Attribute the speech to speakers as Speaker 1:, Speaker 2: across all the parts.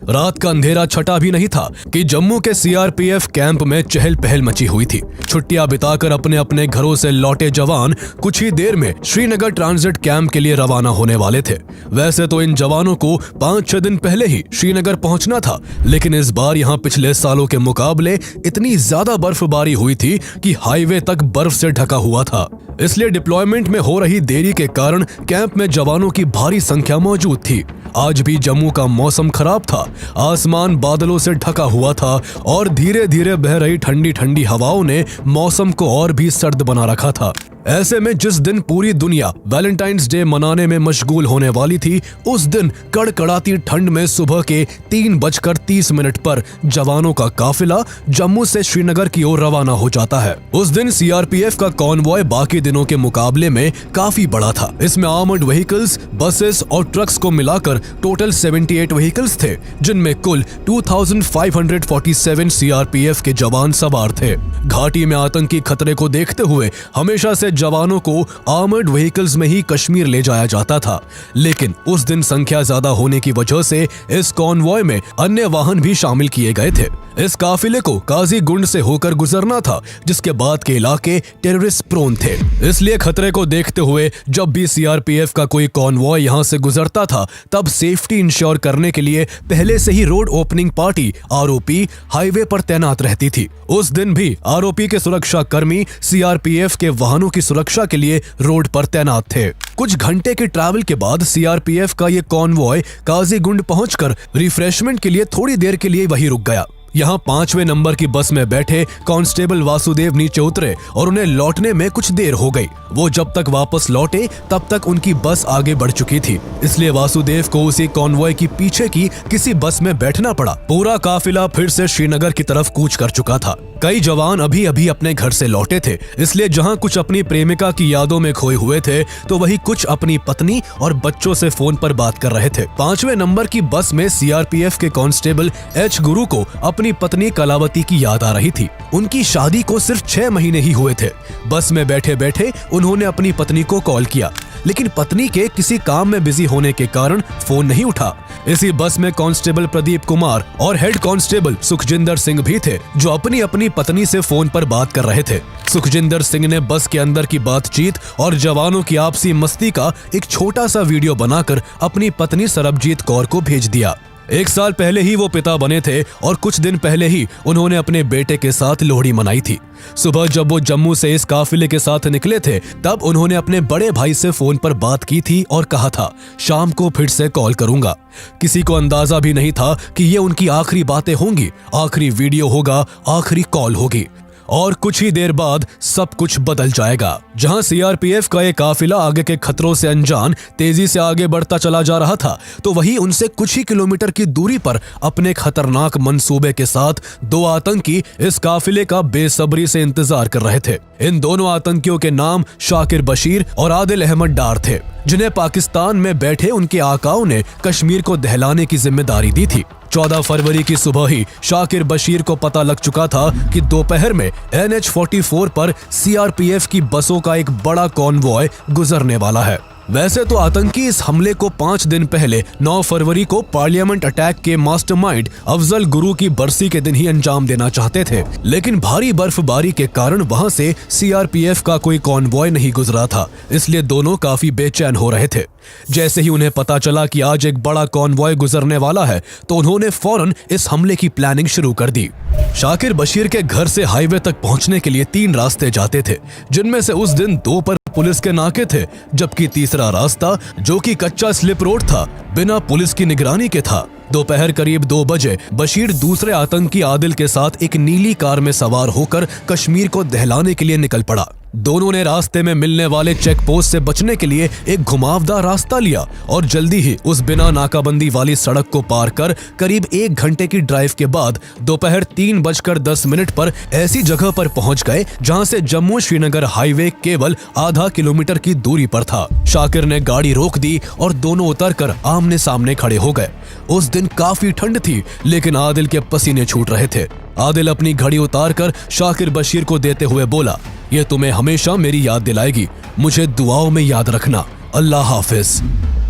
Speaker 1: रात का अंधेरा छटा भी नहीं था कि जम्मू के सीआरपीएफ कैंप में चहल पहल मची हुई थी। छुट्टियां बिताकर अपने अपने घरों से लौटे जवान कुछ ही देर में श्रीनगर ट्रांजिट कैंप के लिए रवाना होने वाले थे। वैसे तो इन जवानों को 5-6 दिन पहले ही श्रीनगर पहुंचना था, लेकिन इस बार यहाँ पिछले सालों के मुकाबले इतनी ज्यादा बर्फबारी हुई थी कि हाईवे तक बर्फ से ढका हुआ था। इसलिए डिप्लॉयमेंट में हो रही देरी के कारण कैंप में जवानों की भारी संख्या मौजूद थी। आज भी जम्मू का मौसम खराब था, आसमान बादलों से ढका हुआ था और धीरे धीरे बह रही ठंडी ठंडी हवाओं ने मौसम को और भी सर्द बना रखा था। ऐसे में जिस दिन पूरी दुनिया वैलेंटाइंस डे मनाने में मशगूल होने वाली थी, उस दिन कड़कड़ाती ठंड में सुबह के 3:30 पर जवानों का काफिला जम्मू से श्रीनगर की ओर रवाना हो जाता है। उस दिन सीआरपीएफ का कॉन्वॉय बाकी दिनों के मुकाबले में काफी बड़ा था। इसमें आर्मर्ड व्हीकल्स, बसेस और ट्रक्स को मिलाकर टोटल 78 व्हीकल्स थे, जिनमें कुल 2547 सीआरपीएफ के जवान सवार थे। घाटी में आतंकी खतरे को देखते हुए हमेशा से जवानों को आर्मर्ड व्हीकल्स में ही कश्मीर ले जाया जाता था, लेकिन उस दिन संख्या ज्यादा होने की वजह से इस कॉन्वॉय में अन्य वाहन भी शामिल किए गए थे। इस काफिले को काजीगुंड से होकर गुजरना था, जिसके बाद के इलाके टेररिस्ट प्रोन थे। इसलिए खतरे को देखते हुए जब भी सीआरपीएफ का कोई कॉन्वॉय यहां से गुजरता था, तब सेफ्टी इंश्योर करने के लिए पहले से ही road opening party ROP highway पर तैनात रहती थी। उस दिन भी आरओपी के सुरक्षा कर्मी सीआरपीएफ के वाहनों की सुरक्षा के लिए रोड पर तैनात थे। कुछ घंटे के ट्रैवल के बाद सीआरपीएफ का ये कॉन्वॉय काजीगुंड पहुंचकर रिफ्रेशमेंट के लिए थोड़ी देर के लिए वहीं रुक गया। यहाँ 5वें नंबर की बस में बैठे कांस्टेबल वासुदेव नीचे उतरे और उन्हें लौटने में कुछ देर हो गई। वो जब तक वापस लौटे तब तक उनकी बस आगे बढ़ चुकी थी, इसलिए वासुदेव को उसी कॉन्वॉय की पीछे की किसी बस में बैठना पड़ा। पूरा काफिला फिर से श्रीनगर की तरफ कूच कर चुका था। कई जवान अभी अभी अपने घर से लौटे थे, इसलिए जहाँ कुछ अपनी प्रेमिका की यादों में खोए हुए थे, तो वही कुछ अपनी पत्नी और बच्चों से फोन पर बात कर रहे थे। 5वें नंबर की बस में सीआरपीएफ के कांस्टेबल एच गुरु को अपनी पत्नी कलावती की याद आ रही थी। उनकी शादी को सिर्फ 6 महीने ही हुए थे। बस में बैठे बैठे उन्होंने अपनी पत्नी को कॉल किया, लेकिन पत्नी के किसी काम में बिजी होने के कारण फोन नहीं उठा। इसी बस में कांस्टेबल प्रदीप कुमार और हेड कांस्टेबल सुखजिंदर सिंह भी थे, जो अपनी अपनी पत्नी से फोन पर बात कर रहे थे। सुखजिंदर सिंह ने बस के अंदर की बातचीत और जवानों की आपसी मस्ती का एक छोटा सा वीडियो बनाकर अपनी पत्नी सरबजीत कौर को भेज दिया। 1 साल पहले ही वो पिता बने थे और कुछ दिन पहले ही उन्होंने अपने बेटे के साथ लोहड़ी मनाई थी। सुबह जब वो जम्मू से इस काफिले के साथ निकले थे, तब उन्होंने अपने बड़े भाई से फोन पर बात की थी और कहा था शाम को फिर से कॉल करूंगा। किसी को अंदाजा भी नहीं था कि ये उनकी आखिरी बातें होंगी, आखिरी वीडियो होगा, आखिरी कॉल होगी। और कुछ ही देर बाद सब कुछ बदल जाएगा। जहां सीआरपीएफ का एक काफिला आगे के खतरों से अनजान तेजी से आगे बढ़ता चला जा रहा था, तो वहीं उनसे कुछ ही किलोमीटर की दूरी पर अपने खतरनाक मंसूबे के साथ 2 आतंकी इस काफिले का बेसब्री से इंतजार कर रहे थे। इन दोनों आतंकियों के नाम शाकिर बशीर और आदिल अहमद डार थे, जिन्हें पाकिस्तान में बैठे उनके आकाओं ने कश्मीर को दहलाने की जिम्मेदारी दी थी। 14 फरवरी की सुबह ही शाकिर बशीर को पता लग चुका था कि दोपहर में NH-44 पर सीआरपीएफ की बसों का एक बड़ा कॉन्वॉय गुजरने वाला है। वैसे तो आतंकी इस हमले को 5 दिन पहले 9 फरवरी को पार्लियामेंट अटैक के मास्टरमाइंड अफजल गुरु की बरसी के दिन ही अंजाम देना चाहते थे, लेकिन भारी बर्फबारी के कारण वहां से सीआरपीएफ का कोई कॉन्वॉय नहीं गुजरा था, इसलिए दोनों काफी बेचैन हो रहे थे। जैसे ही उन्हें पता चला कि आज एक बड़ा कॉन्वॉय गुजरने वाला है, तो उन्होंने फौरन इस हमले की प्लानिंग शुरू कर दी। शाकिर बशीर के घर से हाईवे तक पहुंचने के लिए 3 रास्ते जाते थे, जिनमें से उस दिन 2 पर पुलिस के नाके थे, जबकि तीसरा रास्ता, जो कि कच्चा स्लिप रोड था, बिना पुलिस की निगरानी के था। दोपहर करीब 2 बजे बशीर दूसरे आतंकी आदिल के साथ एक नीली कार में सवार होकर कश्मीर को दहलाने के लिए निकल पड़ा। दोनों ने रास्ते में मिलने वाले चेक पोस्ट से बचने के लिए एक घुमावदार रास्ता लिया और जल्दी ही उस बिना नाकाबंदी वाली सड़क को पार कर करीब 1 घंटे की ड्राइव के बाद दोपहर 3:10 पर ऐसी जगह पर पहुंच गए जहां से जम्मू श्रीनगर हाईवे केवल आधा किलोमीटर की दूरी पर था। शाकिर ने गाड़ी रोक दी और दोनों उतरकर आमने सामने खड़े हो गए। उस दिन काफी ठंड थी, लेकिन आदिल के पसीने छूट रहे थे। आदिल अपनी घड़ी उतारकर शाकिर बशीर को देते हुए बोला, ये तुम्हें हमेशा मेरी याद दिलाएगी, मुझे दुआओं में याद रखना, अल्लाह हाफिज।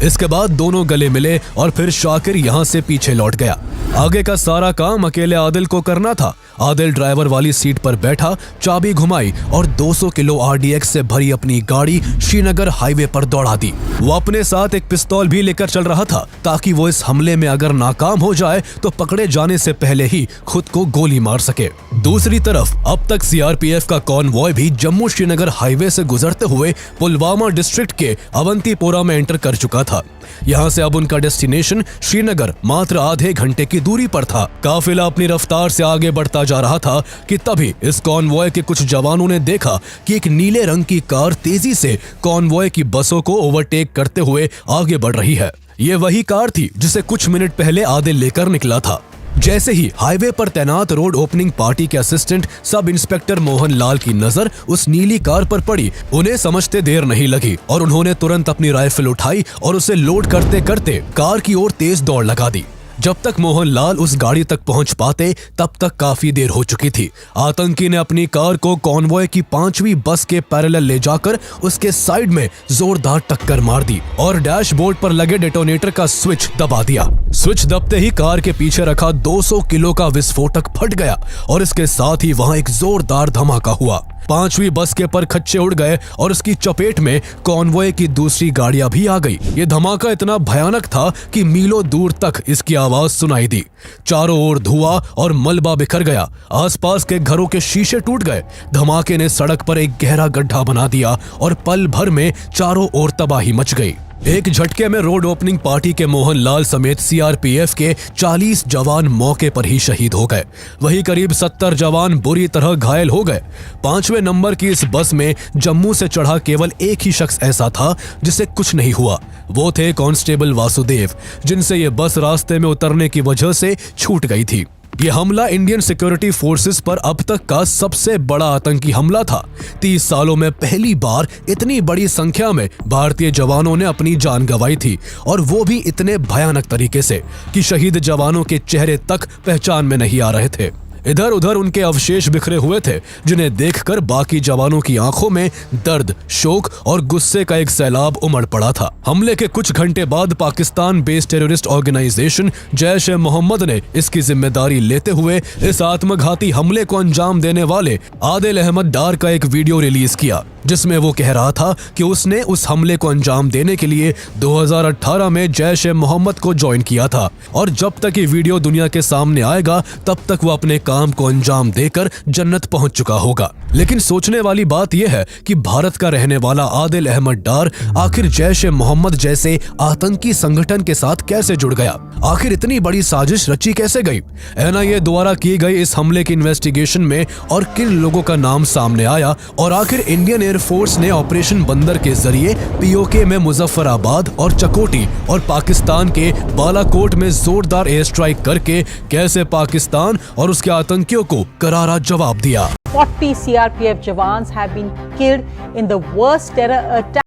Speaker 1: इसके बाद दोनों गले मिले और फिर शाकिर यहाँ से पीछे लौट गया। आगे का सारा काम अकेले आदिल को करना था। आदिल ड्राइवर वाली सीट पर बैठा, चाबी घुमाई और 200 किलो RDX से भरी अपनी गाड़ी श्रीनगर हाईवे पर दौड़ा दी। वो अपने साथ एक पिस्तौल भी लेकर चल रहा था ताकि वो इस हमले में अगर नाकाम हो जाए तो पकड़े जाने से पहले ही खुद को गोली मार सके। दूसरी तरफ अब तक CRPF का कॉन्वॉय भी जम्मू श्रीनगर हाईवे से गुजरते हुए पुलवामा डिस्ट्रिक्ट के अवंतीपोरा में एंटर कर चुका था। यहाँ से अब उनका डेस्टिनेशन श्रीनगर मात्र आधे घंटे की दूरी पर था। काफिला अपनी रफ्तार से आगे बढ़ता जा रहा था कि तभी इस कॉन्वॉय के कुछ जवानों ने देखा कि एक नीले रंग की कार तेजी से कॉन्वॉय की बसों को ओवरटेक करते हुए आगे बढ़ रही है। ये वही कार थी जिसे कुछ मिनट पहले आदिल लेकर निकला था। जैसे ही हाईवे पर तैनात रोड ओपनिंग पार्टी के assistant sub inspector Mohan Lal की नजर उस नीली कार पर पड़ी, उन्हें समझते देर नहीं लगी और उन्होंने तुरंत अपनी राइफल उठाई और उसे लोड करते करते कार की ओर तेज दौड़ लगा दी। जब तक मोहन लाल उस गाड़ी तक पहुंच पाते तब तक काफी देर हो चुकी थी। आतंकी ने अपनी कार को कॉन्वॉय की 5वीं बस के पैरेलल ले जाकर उसके साइड में जोरदार टक्कर मार दी और डैशबोर्ड पर लगे डेटोनेटर का स्विच दबा दिया। स्विच दबते ही कार के पीछे रखा 200 किलो का विस्फोटक फट गया और इसके साथ ही वहां एक जोरदार धमाका हुआ। 5वीं बस के पर खच्चे उड़ गए और उसकी चपेट में कॉन्वॉय की दूसरी गाड़ियां भी आ गई। ये धमाका इतना भयानक था कि मीलों दूर तक इसकी आवाज सुनाई दी। चारों ओर धुआं और मलबा बिखर गया। आसपास के घरों के शीशे टूट गए। धमाके ने सड़क पर एक गहरा गड्ढा बना दिया और पल भर में चारों ओर तबाही मच गई। एक झटके में रोड ओपनिंग पार्टी के मोहन लाल समेत CRPF के 40 जवान मौके पर ही शहीद हो गए। वहीं करीब 70 जवान बुरी तरह घायल हो गए। 5वें नंबर की इस बस में जम्मू से चढ़ा केवल एक ही शख्स ऐसा था जिसे कुछ नहीं हुआ। वो थे कांस्टेबल वासुदेव, जिनसे ये बस रास्ते में उतरने की वजह से छूट गई थी। ये हमला इंडियन सिक्योरिटी फोर्सेस पर अब तक का सबसे बड़ा आतंकी हमला था। 30 सालों में पहली बार इतनी बड़ी संख्या में भारतीय जवानों ने अपनी जान गंवाई थी और वो भी इतने भयानक तरीके से कि शहीद जवानों के चेहरे तक पहचान में नहीं आ रहे थे। इधर उधर उनके अवशेष बिखरे हुए थे, जिन्हें देखकर बाकी जवानों की आंखों में दर्द, शोक और गुस्से का एक सैलाब उमड़ पड़ा था। हमले के कुछ घंटे बाद Pakistan based terrorist organization Jaish-e-Mohammed ने इसकी जिम्मेदारी लेते हुए इस आत्मघाती हमले को अंजाम देने वाले आदिल अहमद डार का एक वीडियो रिलीज किया, जिसमें वो कह रहा था कि उसने उस हमले को अंजाम देने के लिए 2018 में जैश-ए-मोहम्मद को ज्वाइन किया था और जब तक ये वीडियो दुनिया के सामने आएगा तब तक वो अपने काम को अंजाम देकर जन्नत पहुंच चुका होगा। लेकिन सोचने वाली बात यह है कि भारत का रहने वाला आदिल अहमद डार आखिर जैश-ए-मोहम्मद जैसे आतंकी संगठन के साथ कैसे जुड़ गया? आखिर इतनी बड़ी साजिश रची कैसे गई? NIA द्वारा की गई इस हमले की इन्वेस्टिगेशन में और किन लोगों का नाम सामने आया और आखिर इंडियन एयरफोर्स ने ऑपरेशन बंदर के जरिए POK में मुजफ्फराबाद और चकोटी और पाकिस्तान के बालाकोट में जोरदार एयर स्ट्राइक करके कैसे पाकिस्तान और उसके आतंकियों को करारा जवाब दिया।
Speaker 2: 40 CRPF jawans have been killed in the worst terror attack.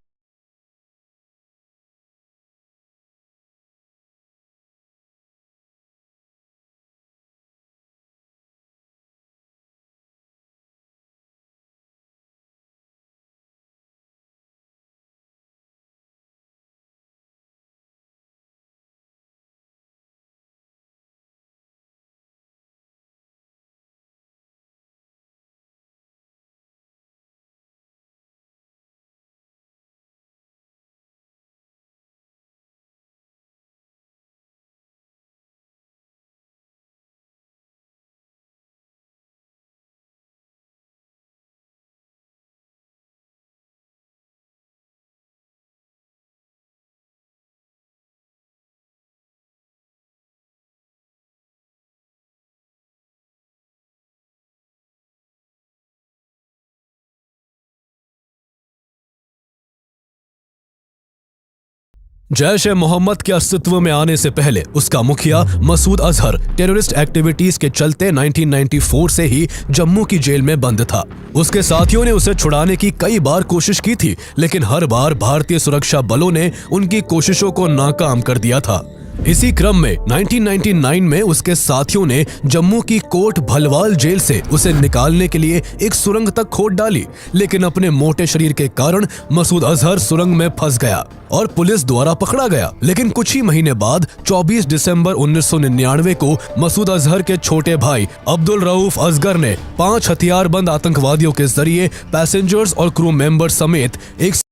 Speaker 1: Jaish-e-Mohammed के अस्तित्व में आने से पहले उसका मुखिया मसूद अजहर टेररिस्ट एक्टिविटीज के चलते 1994 से ही जम्मू की जेल में बंद था। उसके साथियों ने उसे छुड़ाने की कई बार कोशिश की थी, लेकिन हर बार भारतीय सुरक्षा बलों ने उनकी कोशिशों को नाकाम कर दिया था। इसी क्रम में 1999 में उसके साथियों ने जम्मू की कोट भलवाल जेल से उसे निकालने के लिए एक सुरंग तक खोद डाली, लेकिन अपने मोटे शरीर के कारण मसूद अजहर सुरंग में फंस गया और पुलिस द्वारा पकड़ा गया। लेकिन कुछ ही महीने बाद 24 दिसंबर 1999 को मसूद अजहर के छोटे भाई अब्दुल रऊफ असगर ने 5 हथियारबंद आतंकवादियों के जरिए पैसेंजर्स और क्रू मेंबर समेत एक